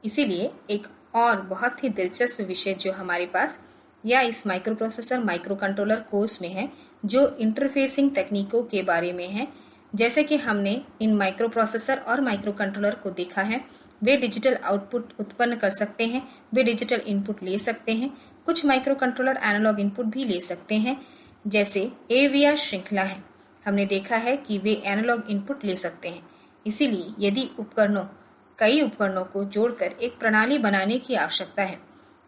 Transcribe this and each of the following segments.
इसलिए एक और बहुत ही दिलचस्प विषय जो हमारे पास या इस माइक्रोप्रोसेसर माइक्रोकंट्रोलर कोर्स में है जो इंटरफेसिंग तकनीकों के बारे में है। जैसे कि हमने इन माइक्रोप्रोसेसर और माइक्रोकंट्रोलर को देखा है, वे डिजिटल आउटपुट उत्पन्न कर सकते हैं, वे डिजिटल इनपुट ले सकते हैं, कुछ माइक्रोकंट्रोलर एनालॉग इनपुट भी ले सकते हैं, जैसे AVR श्रृंखला है। हमने देखा है कि वे एनालॉग इनपुट ले सकते हैं। इसलिए यदि कई उपकरणों को जोड़कर एक प्रणाली बनाने की आवश्यकता है,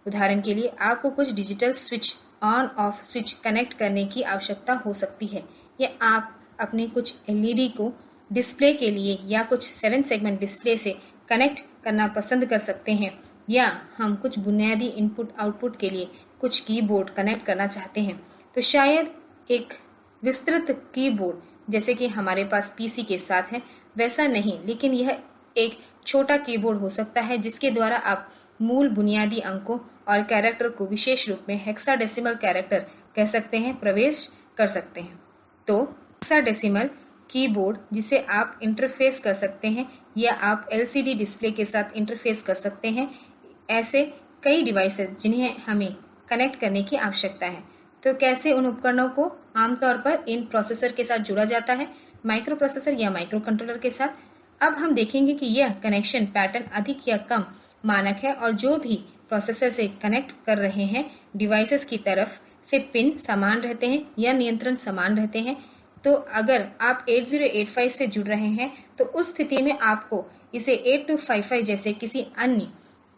उदाहरण के लिए आपको कुछ digital switch on off switch connect करने की आवश्यकता हो सकती है, या आप अपने कुछ एलईडी को डिस्प्ले के लिए या कुछ 7 सेगमेंट डिस्प्ले से कनेक्ट करना पसंद कर सकते हैं, या हम कुछ बुनियादी इनपुट आउटपुट के लिए कुछ कीबोर्ड कनेक्ट करना चाहते हैं। तो शायद एक विस्तृत कीबोर्ड जैसे कि हमारे पास पीसी के साथ है वैसा नहीं, लेकिन यह एक छोटा कीबोर्ड हो सकता है जिसके द्वारा आप मूल बुनियादी अंकों और कैरेक्टर को विशेष रूप में हेक्साडेसिमल कैरेक्टर कह सकते हैं प्रवेश कर सकते हैं। तो हेक्साडेसिमल कीबोर्ड जिसे आप इंटरफ़ेस कर सकते हैं, या आप एलसीडी डिस्प्ले के साथ इंटरफ़ेस कर सकते हैं, ऐसे कई डिवाइस जिन्हें हमें कनेक्ट करने की आवश्यकता है। तो कैसे उन उपकरणों को आमतौर पर इन प्रोसेसर के साथ जोड़ा जाता है, माइक्रोप्रोसेसर या माइक्रोकंट्रोलर के साथ। अब हम देखेंगे कि यह कनेक्शन पैटर्न अधिक या कम मानक है, और जो भी प्रोसेसर से कनेक्ट कर रहे हैं डिवाइस की तरफ से पिन समान रहते हैं या नियंत्रण समान रहते हैं। तो अगर आप 8085 से जुड़ रहे हैं तो उस स्थिति में आपको इसे 8255 जैसे किसी अन्य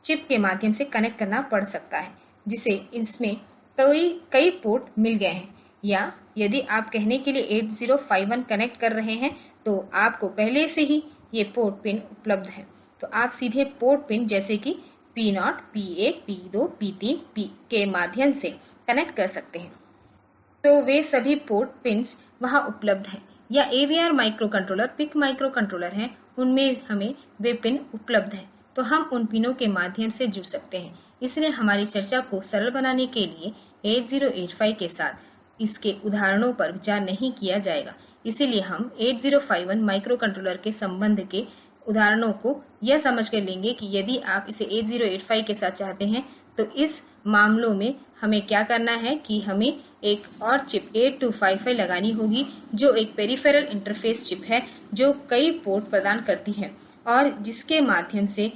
चिप के माध्यम से कनेक्ट करना पड़ सकता है जिसे इसमें कई पोर्ट मिल गए हैं, या यदि आप कहने के लिए 8051 कनेक्ट कर रहे हैं तो आपको पहले से ही ये पोर्ट पिन उपलब्ध हैं। तो आप सीधे पोर्ट पिन जैसे कि P0, P1, P2, P3 के माध्यम से कनेक्ट कर सकते हैं। तो वे सभी पोर्ट पिन्स वहां उपलब्ध हैं, या AVR माइक्रोकंट्रोलर PIC माइक्रोकंट्रोलर हैं, उनमें हमें वे पिन उपलब्ध हैं। तो हम उन पिनों के माध्यम से जुड़ सकते हैं। इसलिए हमारी चर्चा को सरल बनाने के लिए 8085 के साथ इसके उदाहरणों पर विचार नहीं किया जाएगा। इसलिए हम 8051 माइक्रोकंट्रोलर के संबंध के उदाहरणों को यह समझकर लेंगे कि यदि आप इसे 8085 के साथ चाहते हैं तो इस मामलों में हमें क्या करना है कि हमें एक और चिप 8255 लगानी होगी जो एक पेरीफेरल इंटरफ़ेस चिप है जो कई पोर्ट प्रदान करती है और जिसके माध्यम से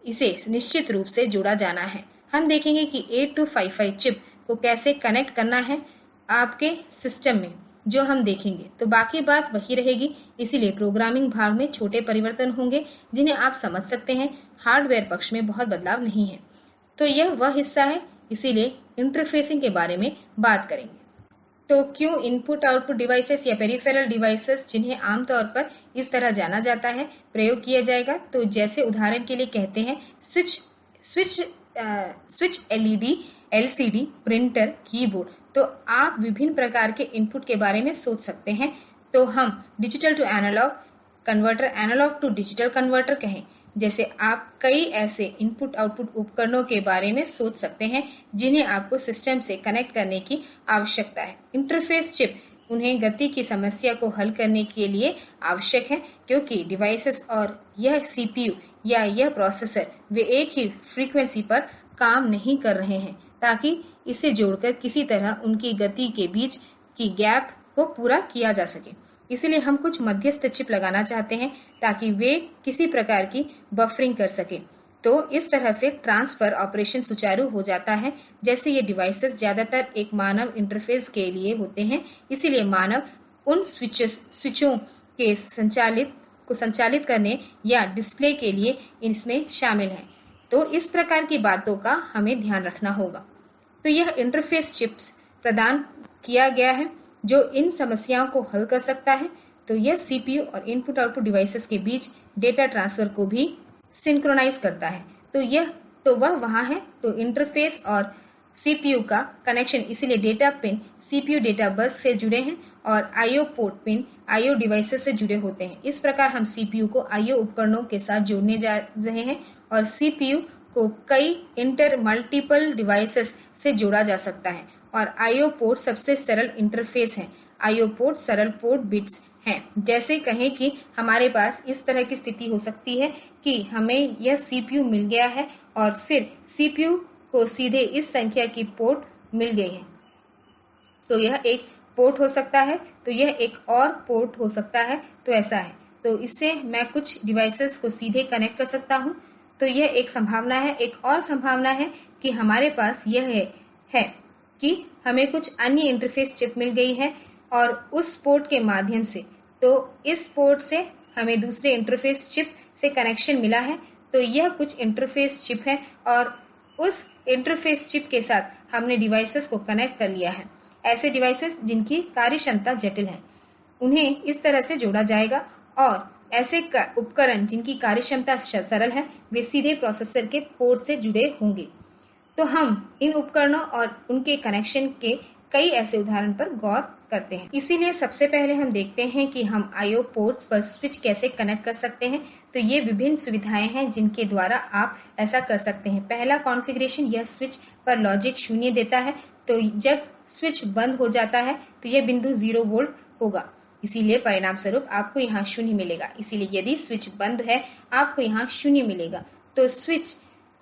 इसे निश्चित रूप से जोड़ा जाना है। हम देखेंगे कि 8255 चिप को कैसे कनेक्ट करना है आपके सिस्टम में, जो हम देखेंगे। तो बाकी बात वही रहेगी, इसलिए प्रोग्रामिंग भाग में छोटे परिवर्तन होंगे जिन्हें आप समझ सकते हैं। हार्डवेयर पक्ष में बहुत बदलाव नहीं है। तो यह वह हिस्सा है, इसीलिए इंटरफेसिंग के बारे में बात करेंगे। तो क्यों इनपुट आउटपुट डिवाइसेस या पेरीफेरल डिवाइसेस जिन्हें आमतौर पर इस तरह जाना जाता है प्रयोग किया जाएगा। तो जैसे उदाहरण के लिए कहते हैं switch LED LCD printer keyboard. तो आप विभिन्न प्रकार के इनपुट के बारे में सोच सकते हैं। तो हम digital to analogue converter, analogue to digital converter कहें, जैसे आप कई ऐसे इनपुट आउटपुट उपकरणों के बारे में सोच सकते हैं जिन्हें आपको सिस्टम से कनेक्ट करने की आवश्यकता है। इंटरफ़ेस चिप उन्हें गति की समस्या को हल करने के लिए आवश्यक है, क्योंकि डिवाइस और यह सीपीयू या यह प्रोसेसर वे एक ही फ्रीक्वेंसी पर काम नहीं कर रहे हैं, ताकि इसे जोड़कर किसी तरह उनकी गति के बीच की गैप को पूरा किया जा सके। इसलिए हम कुछ मध्यस्थ चिप लगाना चाहते हैं ताकि वे किसी प्रकार की बफरिंग कर सकें। तो इस तरह से ट्रांसफर ऑपरेशन सुचारू हो जाता है। जैसे ये डिवाइस ज्यादातर एक मानव इंटरफ़ेस के लिए होते हैं, इसलिए मानव उन स्विचों के संचालित करने या डिस्प्ले के लिए इसमें शामिल हैं। तो इस प्रकार की बातों का हमें ध्यान रखना होगा। तो यह इंटरफ़ेस चिप्स प्रदान किया गया है जो इन समस्याओं को हल कर सकता है। तो यह सीपीयू और इनपुट आउटपुट डिवाइसेस के बीच डेटा ट्रांसफर को भी सिंक्रोनाइज करता है। तो वह वहाँ है। तो इंटरफ़ेस और सीपीयू का कनेक्शन, इसलिए data pin CPU data bus से जुड़े हैं और IO port pin IO devices से जुड़े होते हैं। इस प्रकार हम सीपीयू को आईओ उपकरणों के साथ जोड़ने जा रहे हैं और सीपीयू को कई मल्टीपल डिवाइसेस से जोड़ा जा सकता है। और आईओ पोर्ट सबसे सरल इंटरफ़ेस हैं। आईओ पोर्ट सरल पोर्ट बिट्स हैं। जैसे कहें कि हमारे पास इस तरह की स्थिति हो सकती है कि हमें यह सीपीयू मिल गया है और फिर सीपीयू को सीधे इस संख्या की पोर्ट मिल गई है। तो यह एक पोर्ट हो सकता है, तो यह एक और पोर्ट हो सकता है, तो ऐसा है। तो इससे मैं कुछ डिवाइस को सीधे कनेक्ट कर सकता हूं। तो यह एक संभावना है। एक और संभावना है कि हमारे पास यह है कि हमें कुछ अन्य इंटरफ़ेस चिप मिल गई है और उस पोर्ट के माध्यम से, तो इस पोर्ट से हमें दूसरे इंटरफ़ेस चिप से कनेक्शन मिला है। तो यह कुछ इंटरफ़ेस चिप है और उस इंटरफ़ेस चिप के साथ हमने डिवाइस को कनेक्ट कर लिया है। ऐसे डिवाइस जिनकी कार्यक्षमता जटिल है, उन्हें इस तरह से जोड़ा जाएगा और ऐसे उपकरण जिनकी कार्यक्षमता सरल है, वे सीधे प्रोसेसर के पोर्ट से जुड़े होंगे। तो हम इन उपकरणों और उनके कनेक्शन के कई ऐसे उदाहरणों पर गौर करते हैं। इसलिए सबसे पहले हम देखते हैं कि हम आईओ पोर्ट्स पर स्विच कैसे कनेक्ट कर सकते हैं। तो ये विभिन्न सुविधाएं हैं जिनके द्वारा आप ऐसा कर सकते हैं। पहला कॉन्फ़िगरेशन, यह स्विच पर लॉजिक 0 देता है। तो जब स्विच बंद हो जाता है तो यह बिंदु 0 वोल्ट होगा, इसलिए परिणामस्वरूप आपको यहां 0 मिलेगा। इसलिए यदि स्विच बंद है, आपको यहां 0 मिलेगा। तो स्विच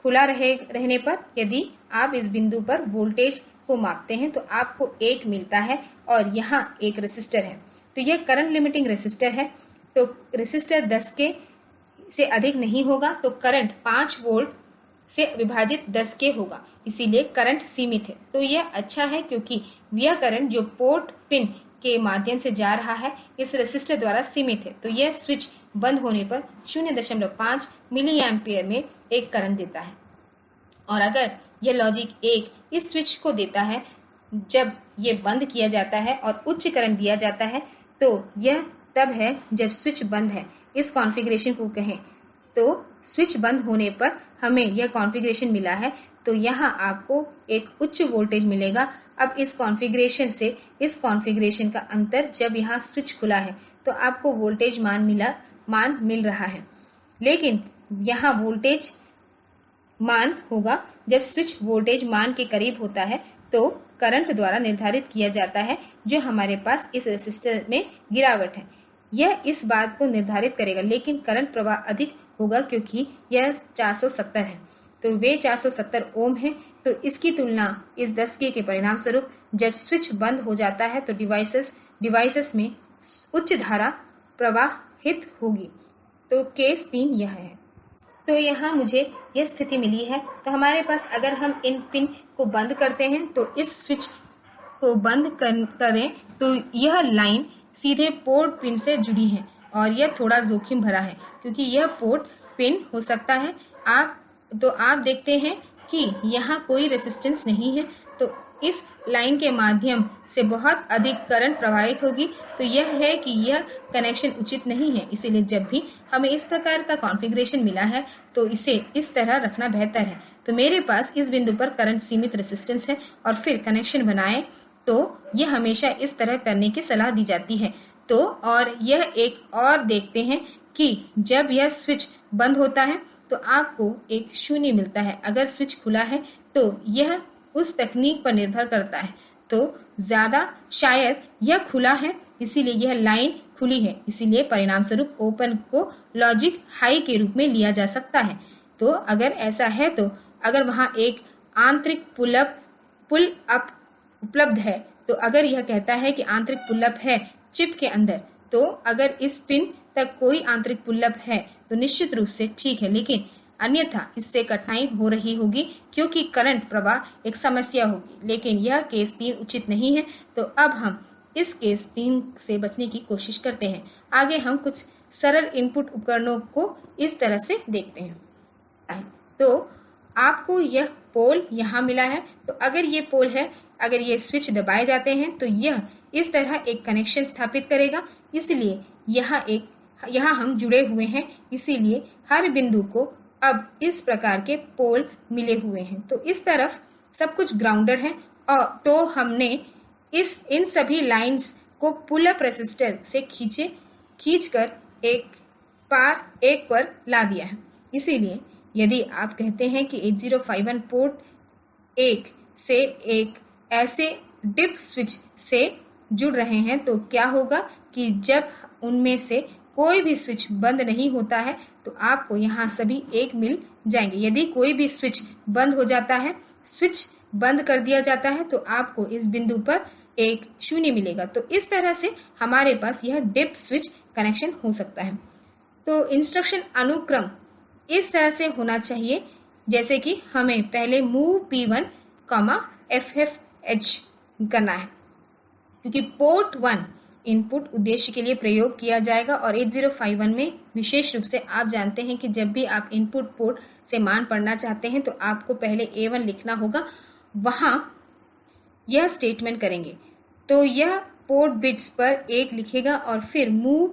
खुला रहने पर यदि आप इस बिंदु पर वोल्टेज को मापते हैं तो आपको 1 मिलता है और यहाँ एक रेसिस्टर है। तो यह करंट लिमिटिंग रेसिस्टर है। तो रेसिस्टर 10 के से अधिक नहीं होगा, तो करंट 5 वोल्ट से विभाजित 10 के होगा, इसलिए करंट सीमित है। तो यह अच्छा है क्योंकि यह करंट जो पोर्ट पिन के माध्यम से जा रहा है, इस रेसिस्टर द्वारा सीमित है। तो यह स्विच बंद होने पर 05 मिली एम्पीयर में एक करंट देता है। और अगर यह लॉजिक 1 इस स्विच को देता है जब ये बंद किया जाता है और उच्च करंट दिया जाता है, तो यह तब है जब स्विच बंद है। इस कॉन्फ़िगरेशन को कहें तो स्विच बंद होने पर हमें यह कॉन्फ़िगरेशन मिला है। तो यहाँ आपको एक उच्च वोल्टेज मिलेगा। अब इस कॉन्फ़िगरेशन से इस कॉन्फ़िगरेशन का अंतर, जब यहाँ स्विच खुला है तो आपको वोल्टेज मान मिल रहा है, लेकिन यहाँ वोल्टेज मान होगा जब स्विच वोल्टेज मान के करीब होता है तो करंट द्वारा निर्धारित किया जाता है जो हमारे पास इस रेसिस्टर में गिरावट है, यह इस बात को निर्धारित करेगा। लेकिन करंट प्रवाह अधिक होगा क्योंकि यह 470 है, तो वे 470 ओम हैं। तो इसकी तुलना इस 10 के परिणामस्वरूप जब स्विच बंद हो जाता है तो डिवाइस में उच्च धारा प्रवाहित होगी। तो केस 3 यह है। तो यहाँ मुझे यह स्थिति मिली है। तो हमारे पास, अगर हम इन पिन को बंद करते हैं तो इस स्विच को बंद करें तो यह लाइन सीधे पोर्ट पिन से जुड़ी है और यह थोड़ा जोखिम भरा है क्योंकि यह पोर्ट पिन हो सकता है। आप देखते हैं कि यहाँ कोई रेजिस्टेंस नहीं है, तो इस लाइन के माध्यम से बहुत अधिक करंट प्रवाहित होगी। तो यह है कि यह कनेक्शन उचित नहीं है। इसलिए जब भी हमें इस प्रकार का कॉन्फ़िगरेशन मिला है तो इसे इस तरह रखना बेहतर है। तो मेरे पास इस बिंदु पर करंट सीमित रेजिस्टेंस है और फिर कनेक्शन बनाएं तो यह हमेशा इस तरह करने की सलाह दी जाती है। तो और यह एक और देखते हैं कि जब यह स्विच बंद होता है तो आपको एक 0 मिलता है। अगर स्विच खुला है तो यह उस तकनीक पर निर्भर करता है। तो ज्यादा शायद यह खुला है, इसलिए यह लाइन खुली है, इसलिए परिणामस्वरूप ओपन को लॉजिक हाई के रूप में लिया जा सकता है। तो अगर ऐसा है तो अगर वहाँ एक आंतरिक पुल अप उपलब्ध है, तो अगर यह कहता है कि आंतरिक पुल अप है चिप के अंदर, तो अगर इस पिन तक कोई आंतरिक पुल अप है तो निश्चित रूप से ठीक है, लेकिन अन्यथा इससे कठिनाई हो रही होगी क्योंकि करंट प्रवाह एक समस्या होगी। लेकिन यह केस 3 उचित नहीं है। तो अब हम इस केस 3 से बचने की कोशिश करते हैं। आगे हम कुछ सरल इनपुट उपकरणों को इस तरह से देखते हैं। तो आपको यह पोल यहाँ मिला है। तो अगर ये पोल है, अगर ये स्विच दबाए जाते हैं तो यह इस तरह एक कनेक्शन स्थापित करेगा। इसलिए यहाँ हम जुड़े हुए हैं, इसलिए हर बिंदु को अब इस प्रकार के पोल मिले हुए हैं। तो इस तरफ सब कुछ ग्राउंडेड है और तो हमने इन सभी लाइन्स को पुल अप रेसिस्टर से खींचकर एक पर ला दिया है। इसलिए यदि आप कहते हैं कि 8051 पोर्ट 1 से एक ऐसे डिप स्विच से जुड़ रहे हैं तो क्या होगा कि जब उनमें से कोई भी स्विच बंद नहीं होता है तो आपको यहां सभी 1 मिल जाएंगे। यदि कोई भी स्विच बंद हो जाता है, स्विच बंद कर दिया जाता है, तो आपको इस बिंदु पर एक 0 मिलेगा। तो इस तरह से हमारे पास यह डिप स्विच कनेक्शन हो सकता है। तो इंस्ट्रक्शन अनुक्रम इस तरह से होना चाहिए जैसे कि हमें पहले MOV P1, FFH करना है, क्योंकि पोर्ट 1 इनपुट उद्देश्य के लिए प्रयोग किया जाएगा। और 8051 में विशेष रूप से आप जानते हैं कि जब भी आप इनपुट पोर्ट से मान पढ़ना चाहते हैं तो आपको पहले A1 लिखना होगा, वहां यह स्टेटमेंट करेंगे। तो यह पोर्ट बिट्स पर 1 लिखेगा और फिर MOV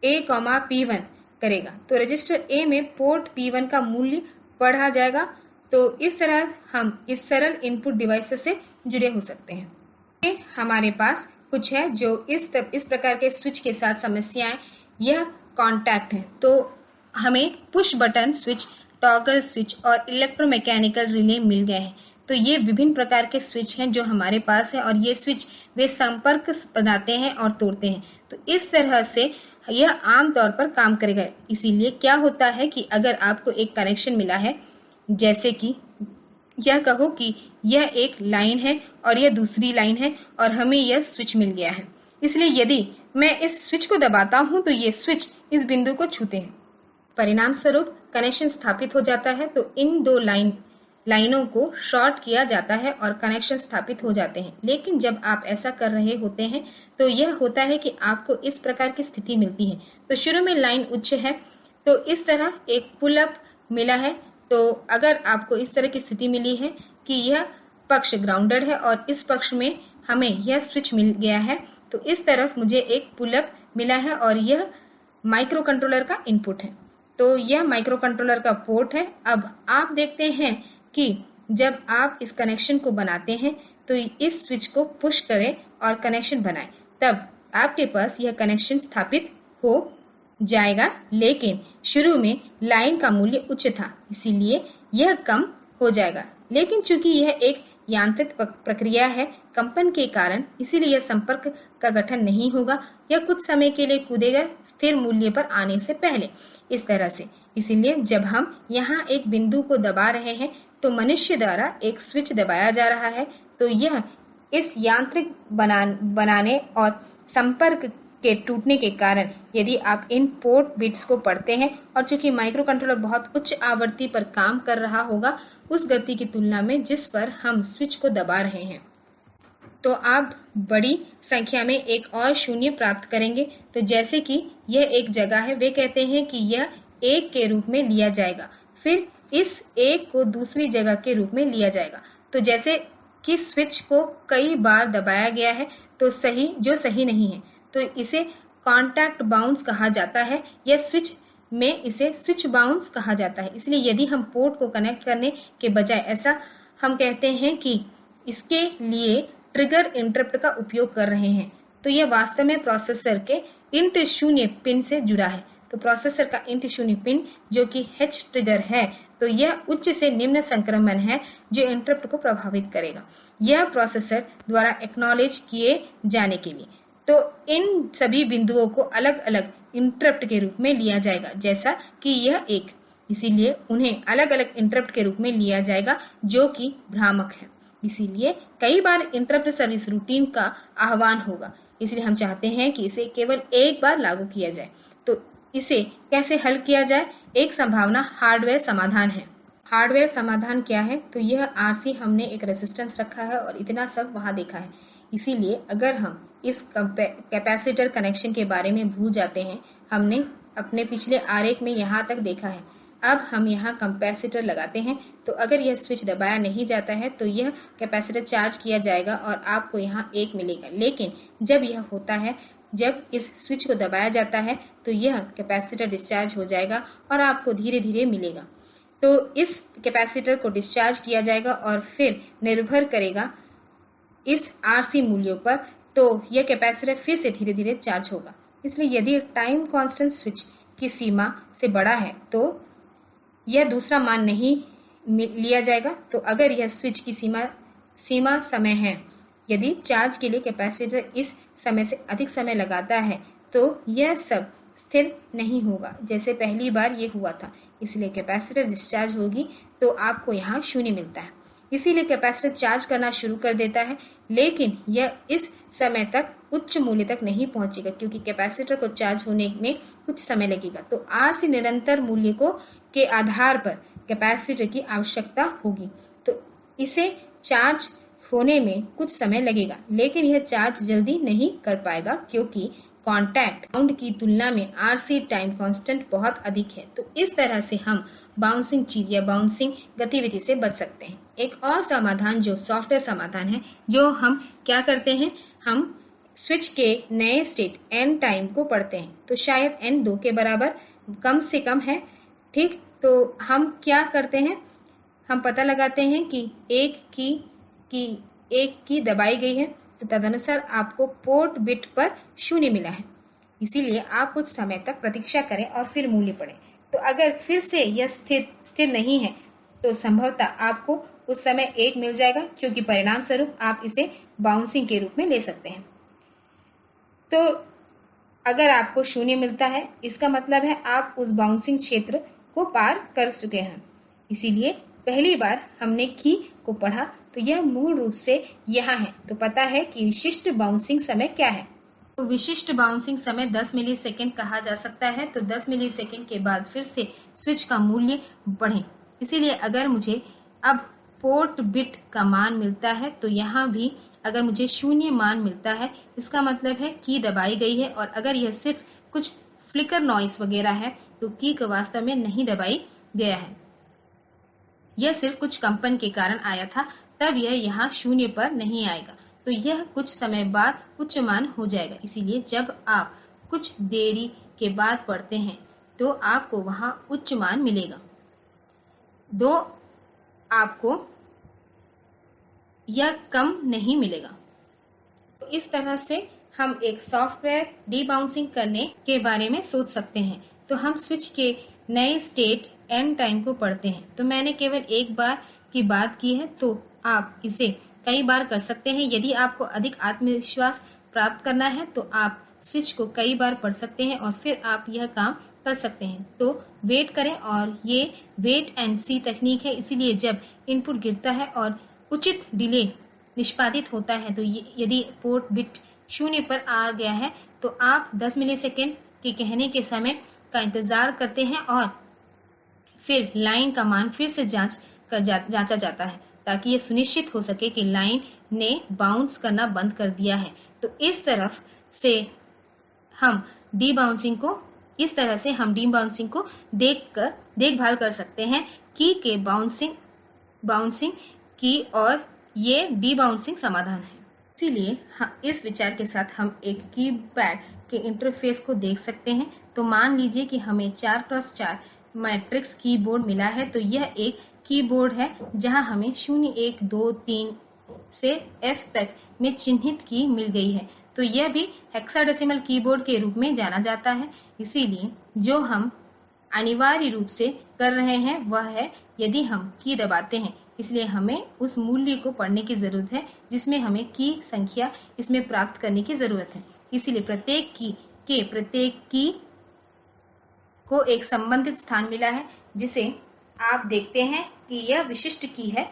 A P1 करेगा। तो रजिस्टर A में पोर्ट P1 का मूल्य पढ़ा जाएगा। तो इस तरह हम इस सरल इनपुट डिवाइस से जुड़े हो सकते हैं। आगे हमारे पास कुछ है जो इस प्रकार के स्विच के साथ समस्याएं यह कांटेक्ट है। तो हमें push button switch, toggle switch और इलेक्ट्रोमैकेनिकल रिले मिल गए हैं। तो ये विभिन्न प्रकार के स्विच हैं जो हमारे पास हैं, और ये स्विच वे संपर्क बनाते हैं और तोड़ते हैं। तो इस तरह से यह आम तौर पर काम करेगा। इसलिए क्या होता है कि अगर आपको एक कनेक्शन मिला है, जैसे कि यह कहो कि यह एक लाइन है और यह दूसरी लाइन है और हमें यह स्विच मिल गया है। इसलिए यदि मैं इस स्विच को दबाता हूं तो ये स्विच इस बिंदु को छूते हैं, परिणामस्वरूप कनेक्शन स्थापित हो जाता है। तो इन दो लाइनों को शॉर्ट किया जाता है और कनेक्शन स्थापित हो जाते हैं। लेकिन जब आप ऐसा कर रहे होते हैं तो यह होता है कि आपको इस प्रकार की स्थिति मिलती है। तो शुरू में लाइन उच्च है, तो इस तरह एक पुल अप मिला है। तो अगर आपको इस तरह की स्थिति मिली है कि यह पक्ष ग्राउंडेड है और इस पक्ष में हमें यह स्विच मिल गया है, तो इस तरफ मुझे एक पुल अप मिला है और यह माइक्रोकंट्रोलर का इनपुट है। तो यह माइक्रोकंट्रोलर का पोर्ट है। अब आप देखते हैं कि जब आप इस कनेक्शन को बनाते हैं तो इस स्विच को पुश करें और कनेक्शन बनाएं, तब आपके पास यह कनेक्शन स्थापित हो जाएगा। लेकिन शुरू में लाइन का मूल्य उच्च था, इसलिए यह कम हो जाएगा। लेकिन चूंकि यह एक यांत्रिक प्रक्रिया है कंपन के कारण, इसलिए यह संपर्क का गठन नहीं होगा। यह कुछ समय के लिए कूदेगा स्थिर मूल्य पर आने से पहले, इस तरह से। इसलिए जब हम यहां एक बिंदु को दबा रहे हैं तो मनुष्य द्वारा एक स्विच दबाया जा रहा है। तो यह इस यांत्रिक बनाने और संपर्क के टूटने के कारण, यदि आप इन पोर्ट बिट्स को पढ़ते हैं, और चूंकि माइक्रोकंट्रोलर बहुत उच्च आवृत्ति पर काम कर रहा होगा उस गति की तुलना में जिस पर हम स्विच को दबा रहे हैं, तो आप बड़ी संख्या में एक और 0 प्राप्त करेंगे। तो जैसे कि यह एक जगह है, वे कहते हैं कि यह 1 के रूप में लिया जाएगा, फिर इस 1 को दूसरी जगह के रूप में लिया जाएगा। तो जैसे कि स्विच को कई बार दबाया गया है तो जो सही नहीं है, तो इसे कांटेक्ट बाउंस कहा जाता है, या स्विच में इसे स्विच बाउंस कहा जाता है। इसलिए यदि हम पोर्ट को कनेक्ट करने के बजाय ऐसा हम कहते हैं कि इसके लिए ट्रिगर इंटरप्ट का उपयोग कर रहे हैं, तो यह वास्तव में प्रोसेसर के INT 0 पिन से जुड़ा है। तो प्रोसेसर का INT 0 पिन जो कि H ट्रिगर है, तो यह उच्च से निम्न संक्रमण है जो इंटरप्ट को प्रभावित करेगा, यह प्रोसेसर द्वारा एक्नॉलेज किए जाने के लिए। तो इन सभी बिंदुओं को अलग अलग इंटरप्ट के रूप में लिया जाएगा, जैसा कि यह एक, इसलिए उन्हें अलग अलग इंटरप्ट के रूप में लिया जाएगा जो कि भ्रामक है। इसलिए कई बार इंटरप्ट सर्विस रूटीन का आह्वान होगा, इसलिए हम चाहते हैं कि इसे केवल एक बार लागू किया जाए। तो इसे कैसे हल किया जाए? एक संभावना हार्डवेयर समाधान है। हार्डवेयर समाधान क्या है? तो यह आरसी हमने एक रेजिस्टेंस रखा है और इतना सब वहां देखा है। इसलिए अगर हम इस कैपेसिटर कनेक्शन के बारे में भूल जाते हैं, हमने अपने पिछले आरेख में यहां तक देखा है। अब हम यहां कैपेसिटर लगाते हैं, तो अगर यह स्विच दबाया नहीं जाता है तो यह कैपेसिटर चार्ज किया जाएगा और आपको यहां 1 मिलेगा। लेकिन जब यह होता है, जब इस स्विच को दबाया जाता है तो यह कैपेसिटर डिस्चार्ज हो जाएगा और आपको धीरे धीरे मिलेगा। तो इस कैपेसिटर को डिस्चार्ज किया जाएगा और फिर निर्भर करेगा इस आरसी मूल्यों पर, तो यह कैपेसिटर फिर से धीरे धीरे चार्ज होगा। इसलिए यदि टाइम कांस्टेंट स्विच की सीमा से बड़ा है तो यह दूसरा मान नहीं लिया जाएगा। तो अगर यह स्विच की सीमा समय है, यदि चार्ज के लिए कैपेसिटर इस समय से अधिक समय लगाता है तो यह सब स्थिर नहीं होगा जैसे पहली बार ये हुआ था। इसलिए कैपेसिटर डिस्चार्ज होगी तो आपको यहाँ 0 मिलता है। इसलिए कैपेसिटर चार्ज करना शुरू कर देता है, लेकिन यह इस समय तक उच्च मूल्य तक नहीं पहुंचेगा क्योंकि कैपेसिटर को चार्ज होने में कुछ समय लगेगा। तो RC निरंतर मूल्य के आधार पर कैपेसिटर की आवश्यकता होगी। तो इसे चार्ज होने में कुछ समय लगेगा, लेकिन यह चार्ज जल्दी नहीं कर पाएगा क्योंकि कांटेक्ट बाउंड की तुलना में RC टाइम कांस्टेंट बहुत अधिक है। तो इस तरह से हम बाउंसिंग चीज़ या बाउंसिंग गतिविधि से बच सकते हैं। एक और समाधान जो सॉफ्टवेयर समाधान है, जो हम क्या करते हैं, हम स्विच के नए स्टेट n टाइम को पढ़ते हैं। तो शायद n 2 के बराबर कम से कम है, ठीक। तो हम क्या करते हैं, हम पता लगाते हैं कि एक की दबाई गई है, तो तदनुसार आपको पोर्ट बिट पर 0 मिला है। इसलिए आप कुछ समय तक प्रतीक्षा करें और फिर मूल्य पढ़ें। तो अगर फिर से यह स्थिर नहीं है, तो संभवतः आपको उस समय 1 मिल जाएगा, क्योंकि परिणामस्वरूप आप इसे बाउंसिंग के रूप में ले सकते हैं। तो अगर आपको 0 मिलता है, इसका मतलब है आप उस बाउंसिंग क्षेत्र को पार कर चुके हैं। इसलिए पहली बार हमने की को पढ़ा, तो यह मूल रूप से यहाँ है। तो पता है कि विशिष्ट बाउंसिंग समय क्या है। तो विशिष्ट बाउंसिंग समय 10 मिलीसेकंड कहा जा सकता है। तो 10 मिलीसेकंड के बाद फिर से स्विच का मूल्य पढ़ें। इसलिए अगर मुझे अब पोर्ट बिट का मान मिलता है, तो यहाँ भी अगर मुझे 0 मान मिलता है, इसका मतलब है की दबाई गई है। और अगर यह सिर्फ कुछ फ्लिकर नॉइज़ वगैरह है, तो की को वास्तव में नहीं दबाई गया है, यह सिर्फ कुछ कंपन के कारण आया था, तब यह यहाँ 0 पर नहीं आएगा। तो यह कुछ समय बाद उच्च मान हो जाएगा। इसलिए जब आप कुछ देरी के बाद पढ़ते हैं, तो आपको वहां उच्च मान मिलेगा, दो आपको यह कम नहीं मिलेगा। तो इस तरह से हम एक सॉफ्टवेयर डीबाउंसिंग करने के बारे में सोच सकते हैं। तो हम स्विच के नए स्टेट n टाइम को पढ़ते हैं। तो मैंने केवल एक बार की बात की है, तो आप इसे कई बार कर सकते हैं। यदि आपको अधिक आत्मविश्वास प्राप्त करना है, तो आप स्विच को कई बार पढ़ सकते हैं और फिर आप यह काम कर सकते हैं। तो वेट करें, और ये वेट एंड सी तकनीक है। इसलिए जब इनपुट गिरता है और उचित डिले निष्पादित होता है, तो यदि पोर्ट बिट 0 पर आ गया है, तो आप 10 मिलीसेकंड के कहने के समय का इंतजार करते हैं और फिर लाइन का मान फिर से जांचा जाता है, ताकि यह सुनिश्चित हो सके कि लाइन ने बाउंस करना बंद कर दिया है। तो इस तरह से हम डीबाउंसिंग को देखभाल कर सकते हैं की के बाउंसिंग की, और ये डीबाउंसिंग समाधान है। इसलिए इस विचार के साथ हम एक कीपैड के इंटरफ़ेस को देख सकते हैं। तो मान लीजिए कि हमें 4x4 मैट्रिक्स कीबोर्ड मिला है। तो यह एक कीबोर्ड है जहां हमें 0 1 2 3 से F तक में चिह्नित की मिल गई है। तो यह भी हेक्साडेसिमल कीबोर्ड के रूप में जाना जाता है। इसलिए जो हम अनिवार्य रूप से कर रहे हैं वह है, यदि हम की दबाते हैं, इसलिए हमें उस मूल्य को पढ़ने की जरूरत है जिसमें हमें की संख्या इसमें प्राप्त करने की जरूरत है। इसलिए प्रत्येक की को एक संबंधित स्थान मिला है, जिसे आप देखते हैं कि यह विशिष्ट की है।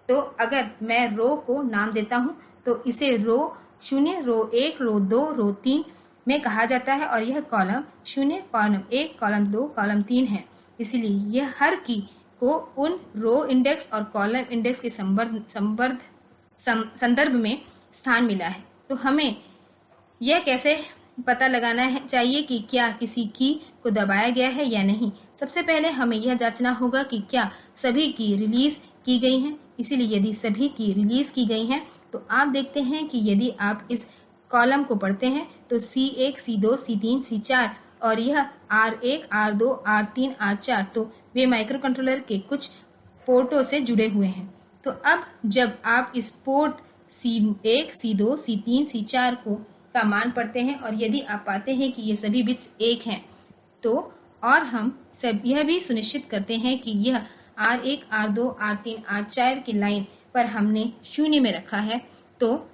तो अगर मैं रो को नाम देता हूं, तो इसे रो 0 रो 1 रो 2 रो 3 में कहा जाता है, और यह कॉलम 0 कॉलम 1 कॉलम 2 कॉलम 3 है। इसलिए यह हर की को उन रो इंडेक्स और कॉलम इंडेक्स के संदर्भ में स्थान मिला है। तो हमें यह कैसे पता लगाना चाहिए कि क्या किसी की को दबाया गया है या नहीं। सबसे पहले हमें यह जांचना होगा कि क्या सभी की रिलीज की गई हैं। इसलिए यदि सभी की रिलीज की गई हैं, तो आप देखते हैं कि यदि आप इस कॉलम को पढ़ते हैं, तो C1 C2 C3 C4 और यह R1 R2 R3 R4, तो वे माइक्रोकंट्रोलर के कुछ पोर्टों से जुड़े हुए हैं। तो अब जब आप इस port C1 C2 C3 C4 का मान पढ़ते हैं, और यदि आप पाते हैं कि ये सभी बिट्स 1 हैं, तो और हम यह भी सुनिश्चित करते हैं कि यह R1 R2 R3 R4 की लाइन पर हमने 0 में रखा है, तो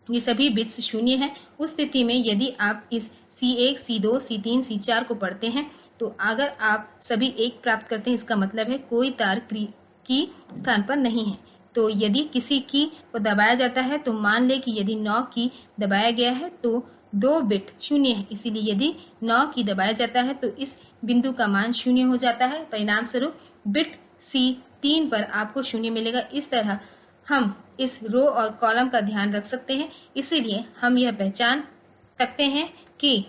ये सभी बिट्स 0 हैं। उस स्थिति में यदि आप इस C1 C2 C3 C4 को पढ़ते हैं, तो अगर आप सभी 1 प्राप्त करते हैं, इसका मतलब है कोई तार की स्थान पर नहीं है। तो यदि किसी की को दबाया जाता है, तो मान लें कि यदि 9 की दबाया गया है तो 2 बिट 0 है, इसलिए यदि 9 की दबाया जाता है तो इस बिंदु का मान 0 हो जाता है। परिणामस्वरूप बिट C3 पर आपको 0 मिलेगा। इस तरह हम इस रो और कॉलम का ध्यान रख सकते हैं, इसलिए हम यह पहचान सकते हैं कि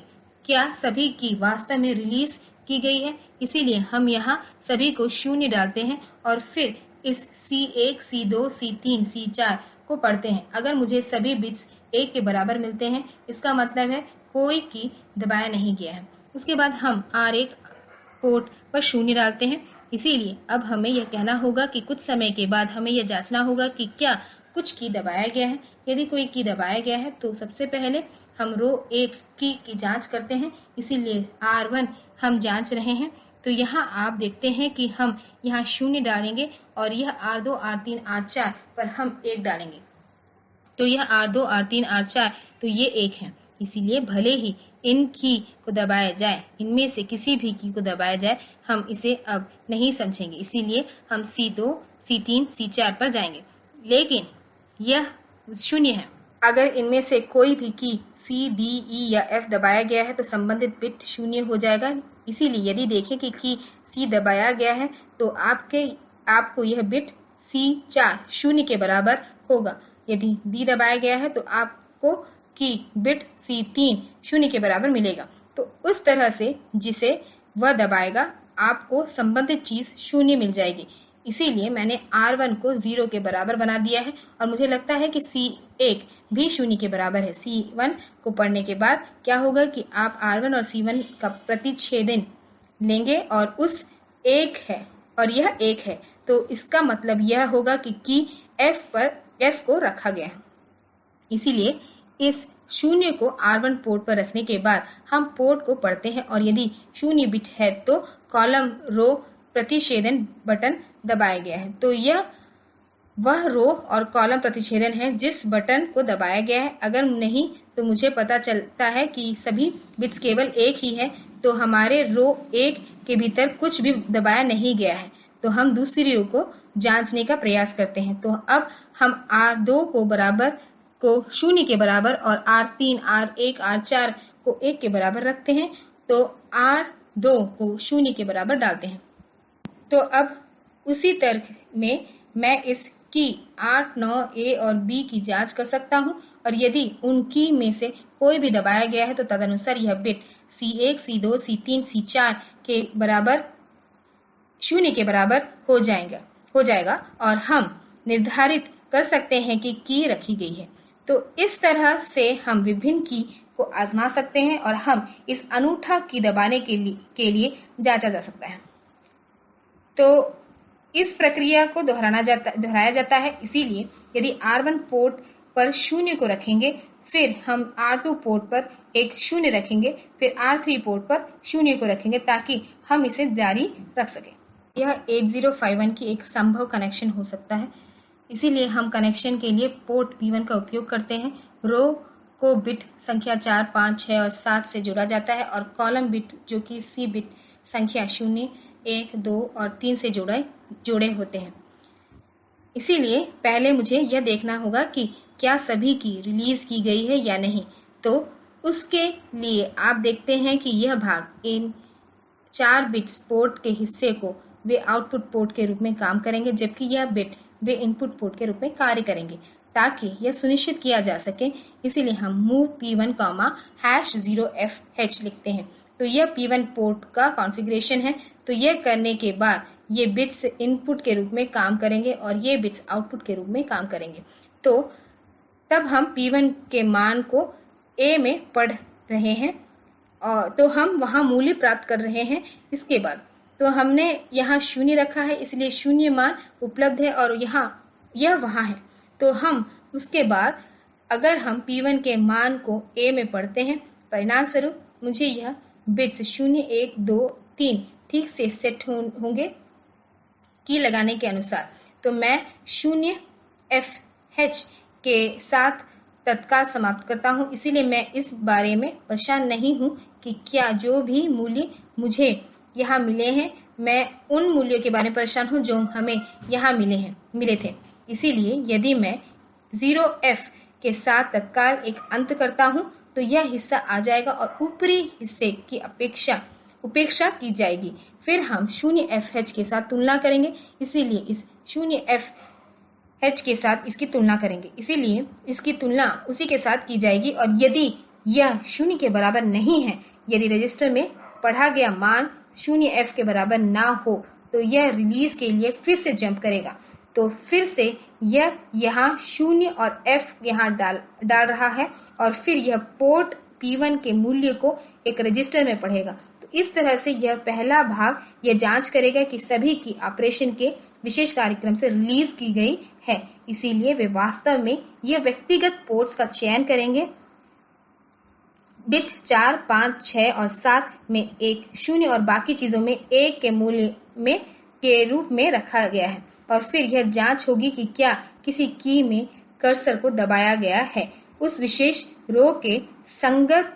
क्या सभी की वास्तव में रिलीज की गई है। इसलिए हम यहां सभी को 0 डालते हैं और फिर इस C1 C2 C3 C4 को पढ़ते हैं। अगर मुझे सभी बिट्स 1 के बराबर मिलते हैं, इसका मतलब है कोई की दबाया नहीं गया है। उसके बाद हम R1 पोर्ट पर 0 डालते हैं। इसलिए अब हमें यह कहना होगा कि कुछ समय के बाद हमें यह जांचना होगा कि क्या कुछ की दबाया गया है। यदि कोई की दबाया गया है तो सबसे पहले हम रो 1 की जांच करते हैं। इसलिए R1 हम जांच रहे हैं। तो यहाँ आप देखते हैं कि हम यहाँ 0 डालेंगे और यह R2 R3 R4 पर हम 1 डालेंगे। तो यह R2 R3 R4 तो ये 1 है। इसलिए भले ही इन की को दबाया जाए, इनमें से किसी भी की को दबाया जाए, हम इसे अब नहीं समझेंगे। इसलिए हम C2 C3 C4 पर जाएंगे, लेकिन यह 0 है। अगर इनमें से कोई भी की C D E या F दबाया गया है तो संबंधित बिट 0 हो जाएगा। इसलिए यदि देखें कि की C दबाया गया है तो आपको यह बिट C4 0 के बराबर होगा। यदि D दबाया गया है तो आपको की बिट C3 0 के बराबर मिलेगा। तो उस तरह से जिसे वह दबाएगा, आपको संबंधित चीज 0 मिल जाएगी। इसीलिए मैंने R1 को 0 के बराबर बना दिया है और मुझे लगता है कि C1 भी 0 के बराबर है। C1 को पढ़ने के बाद क्या होगा कि आप R1 और C1 का प्रतिच्छेदन लेंगे और उस 1 है और यह 1 है, तो इसका मतलब यह होगा कि की F को रखा गया है। इसलिए इस 0 को R1 पोर्ट पर रखने के बाद हम पोर्ट को पढ़ते हैं और यदि 0 बिट है तो कॉलम रो प्रतिच्छेदन बटन दबाया गया है। तो यह वह रो और कॉलम प्रतिच्छेदन है जिस बटन को दबाया गया है। अगर नहीं तो मुझे पता चलता है कि सभी बिट्स केवल 1 ही है, तो हमारे रो 1 के भीतर कुछ भी दबाया नहीं गया है। तो हम दूसरी रो को जांचने का प्रयास करते हैं। तो अब हम R2 को 0 के बराबर और R3 R1 R4 को 1 के बराबर रखते हैं, तो R2 को 0 के बराबर डालते हैं। तो अब उसी तर्क में मैं इस की 8 9 A और B की जांच कर सकता हूं, और यदि उन की में से कोई भी दबाया गया है तो तदनुसार यह bit C1 C2 C3 C4 के बराबर 0 के बराबर हो जाएगा और हम निर्धारित कर सकते हैं कि की रखी गई है। तो इस तरह से हम विभिन्न की को आजमा सकते हैं और हम इस अनूठा की दबाने के लिए जांचा जा सकता है। तो इस प्रक्रिया को दोहराया जाता है। इसलिए यदि R1 पोर्ट पर 0 को रखेंगे, फिर हम R2 पोर्ट पर एक 0 रखेंगे, फिर R3 पोर्ट पर 0 को रखेंगे ताकि हम इसे जारी रख सकें। यह 8051 की एक संभव कनेक्शन हो सकता है। इसलिए हम कनेक्शन के लिए पोर्ट P1 का उपयोग करते हैं। रो को बिट संख्या 4 5 6 और 7 से जोड़ा जाता है और कॉलम बिट जो कि C बिट संख्या 0 1 2 और 3 से जोड़े होते हैं। इसलिए पहले मुझे यह देखना होगा कि क्या सभी की रिलीज की गई है या नहीं। तो उसके लिए आप देखते हैं कि यह भाग इन 4 बिट्स पोर्ट के हिस्से को वे आउटपुट पोर्ट के रूप में काम करेंगे, जबकि यह बिट वे इनपुट पोर्ट के रूप में कार्य करेंगे, ताकि यह सुनिश्चित किया जा सके। इसलिए हम MOV P1 0FH लिखते हैं। तो यह P1 पोर्ट का कॉन्फ़िगरेशन है। तो यह करने के बाद ये बिट्स इनपुट के रूप में काम करेंगे और ये बिट्स आउटपुट के रूप में काम करेंगे। तो तब हम P1 के मान को A में पढ़ रहे हैं, और तो हम वहां मूल्य प्राप्त कर रहे हैं। इसके बाद तो हमने यहां 0 रखा है, इसलिए 0 मान उपलब्ध है और यह वहां है। तो हम उसके बाद अगर हम P1 के मान को A में पढ़ते हैं, परिणामस्वरूप मुझे यह बिट्स 0 1 2 3 ठीक से सेट होंगे की लगाने के अनुसार। तो मैं 0FH के साथ तत्काल समाप्त करता हूं। इसलिए मैं इस बारे में परेशान नहीं हूं कि क्या जो भी मूल्य मुझे यहां मिले हैं मैं उन मूल्यों के बारे में परेशान हूं जो हमें यहां मिले थे। इसलिए यदि मैं 0f के साथ तत्काल एक अंत करता हूं तो यह हिस्सा आ जाएगा और ऊपरी हिस्से की उपेक्षा की जाएगी। फिर हम 0fh के साथ तुलना करेंगे इसलिए इस 0fh के साथ इसकी तुलना करेंगे इसलिए इसकी तुलना उसी के साथ की जाएगी और यदि यह 0 के बराबर नहीं है यदि रजिस्टर में पढ़ा गया मान 0f के बराबर न हो तो यह रिलीज के लिए फिर से जम्प करेगा। तो फिर से यह यहाँ 0 और f यहाँ डाल रहा है और फिर यह पोर्ट P1 के मूल्य को एक रजिस्टर में पढ़ेगा। तो इस तरह से यह पहला भाग यह जांच करेगा कि सभी कीय ऑपरेशन के विशेष कार्यक्रम से रिलीज की गई हैं। इसलिए वे वास्तव में ये व्यक्तिगत पोर्ट्स का चयन करेंगे बिट 4 5 6 और 7 में एक 0 और बाकी चीजों में 1 के मूल्य के रूप में रखा गया है और फिर यह जांच होगी कि क्या किसी कीय में कर्सर को दबाया गया है उस विशेष रौ के संगत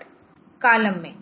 कॉलम में।